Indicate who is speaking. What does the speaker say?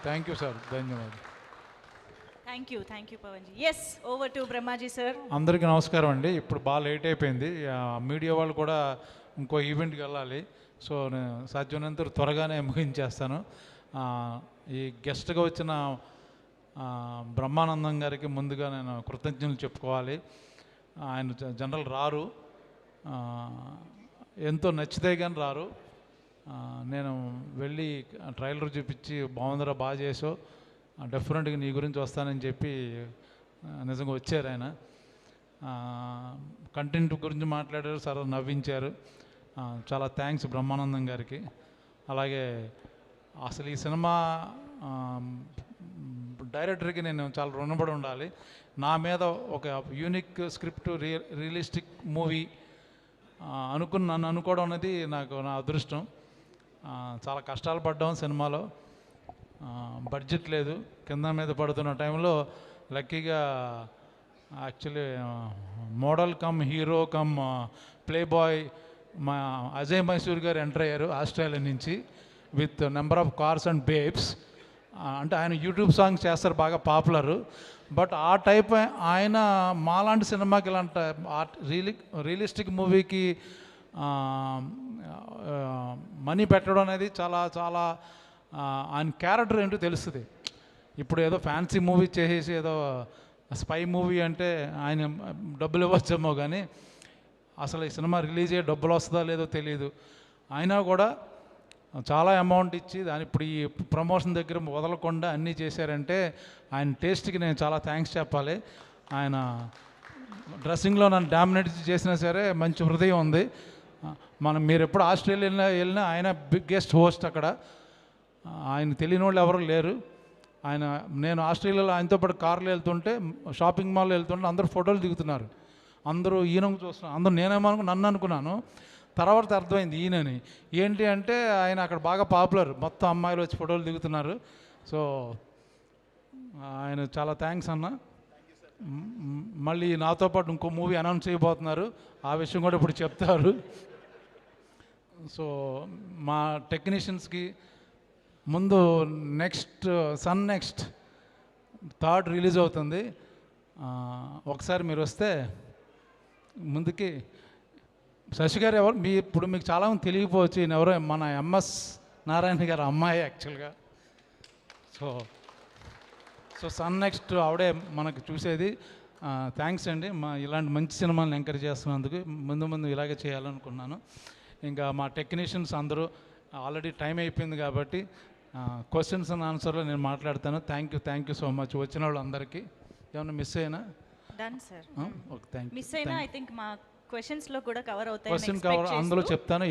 Speaker 1: Thank you sir, ధన్యవాదాలు.
Speaker 2: Thank you Pavan ji. Yes, over to Brahmaji sir.
Speaker 1: అందరికీ నమస్కారం అండి. ఇప్పుడు బాగా లేట్ అయిపోయింది, మీడియా వాళ్ళు కూడా ఇంకో ఈవెంట్కి వెళ్ళాలి. సో నేను సాధ్యమైనంత త్వరగానే ముగించేస్తాను. ఈ గెస్ట్గా వచ్చిన బ్రహ్మానందం గారికి ముందుగా నేను కృతజ్ఞతలు చెప్పుకోవాలి. ఆయన జనరల్ రారు, ఎంతో నచ్చితే కానీ రారు. నేను వెళ్ళి ట్రైలర్ చూపించి బాగుందిరా, బాగా చేసావు, డెఫినెట్గా నీ గురించి వస్తానని చెప్పి నిజంగా వచ్చారు. ఆయన కంటెంట్ గురించి మాట్లాడారు, సరే నవ్వించారు. చాలా థ్యాంక్స్ బ్రహ్మానందం గారికి. అలాగే అసలు ఈ సినిమా డైరెక్టర్కి నేను చాలా రుణపడి ఉండాలి. నా మీద ఒక యూనిక్ స్క్రిప్ట్, రియలిస్టిక్ మూవీ నన్ను అనుకోవడం అనేది నాకు నా అదృష్టం. చాలా కష్టాలు పడ్డాం సినిమాలో, బడ్జెట్ లేదు, కింద మీద పడుతున్న టైంలో లక్కీగా actually model come hero come play boy మా అజయ్ మైసూర్ గారు ఎంటర్ అయ్యారు ఆస్ట్రేలియా నుంచి with number of cars and babes. అంటే ఆయన యూట్యూబ్ సాంగ్స్ చేస్తారు, బాగా పాపులరు. బట్ ఆ టైప్ ఆయన మాలాంటి సినిమాకి ఇలాంటి రియలిస్టిక్ మూవీకి మనీ పెట్టడం అనేది చాలా చాలా ఆయన క్యారెక్టర్ ఏంటో తెలుస్తుంది. ఇప్పుడు ఏదో ఫ్యాన్సీ మూవీ చేసేసి ఏదో స్పై మూవీ అంటే ఆయన డబ్బులు ఇవ్వచ్చేమో, కానీ అసలు ఈ సినిమా రిలీజ్ అయ్యే డబ్బులు వస్తుందో లేదో తెలియదు. అయినా కూడా చాలా అమౌంట్ ఇచ్చి దాని ఇప్పుడు ఈ ప్రమోషన్ దగ్గర వదలకుండా అన్నీ చేశారంటే ఆయన టేస్ట్కి నేను చాలా థ్యాంక్స్ చెప్పాలి. ఆయన డ్రెస్సింగ్లో నన్ను డామినేట్ చేసినా సరే మంచి హృదయం ఉంది. మీరు ఎప్పుడు ఆస్ట్రేలియా వెళ్ళినా ఆయన బిగ్గెస్ట్ హోస్ట్ అక్కడ. ఆయన తెలియని వాళ్ళు ఎవరు లేరు. నేను ఆస్ట్రేలియాలో ఆయనతో పాటు కార్లో వెళ్తుంటే, షాపింగ్ మాల్లో వెళ్తుంటే అందరూ ఫోటోలు దిగుతున్నారు. అందరూ ఈయనకు చూస్తున్నారు. అందరూ నన్ను అనుకున్నాను, తర్వాత అర్థమైంది ఈయనని. ఏంటి అంటే ఆయన అక్కడ బాగా పాపులర్, మొత్తం అమ్మాయిలు వచ్చి ఫోటోలు దిగుతున్నారు. సో ఆయన చాలా థ్యాంక్స్ అన్న. మళ్ళీ నాతో పాటు ఇంకో మూవీ అనౌన్స్ చేయబోతున్నారు, ఆ విషయం కూడా ఇప్పుడు చెప్తారు. సో మా టెక్నీషియన్స్కి ముందు సన్ నెక్స్ట్ 3rd రిలీజ్ అవుతుంది. ఒకసారి మీరు వస్తే ముందుకి. శశి గారు ఎవరు ఇప్పుడు మీకు చాలామంది తెలియకపోవచ్చు, ఈయన ఎవరో మన ఎంఎస్ నారాయణ గారు అమ్మాయి యాక్చువల్గా. సో సన్ నెక్స్ట్ ఆవిడే మనకు చూసేది. థ్యాంక్స్ అండి, ఇలాంటి మంచి సినిమాలను ఎంకరేజ్ చేస్తున్నందుకు. ముందు ఇలాగే చేయాలనుకున్నాను. ఇంకా మా టెక్నీషియన్స్ అందరూ ఆల్రెడీ టైం అయిపోయింది కాబట్టి క్వశ్చన్స్ అండ్ ఆన్సర్లో నేను మాట్లాడతాను. థ్యాంక్ యూ సో మచ్ వచ్చిన వాళ్ళు అందరికీ. ఏమన్నా మిస్ అయినా?
Speaker 2: Done sir.
Speaker 1: Okay, thank you.
Speaker 2: Miss అయినా ఐ థింక్ మా క్వశ్చన్స్ లో కూడా కవర్ అవుతాయి.
Speaker 1: క్వశ్చన్ కవర్ అందులో చెప్తాను.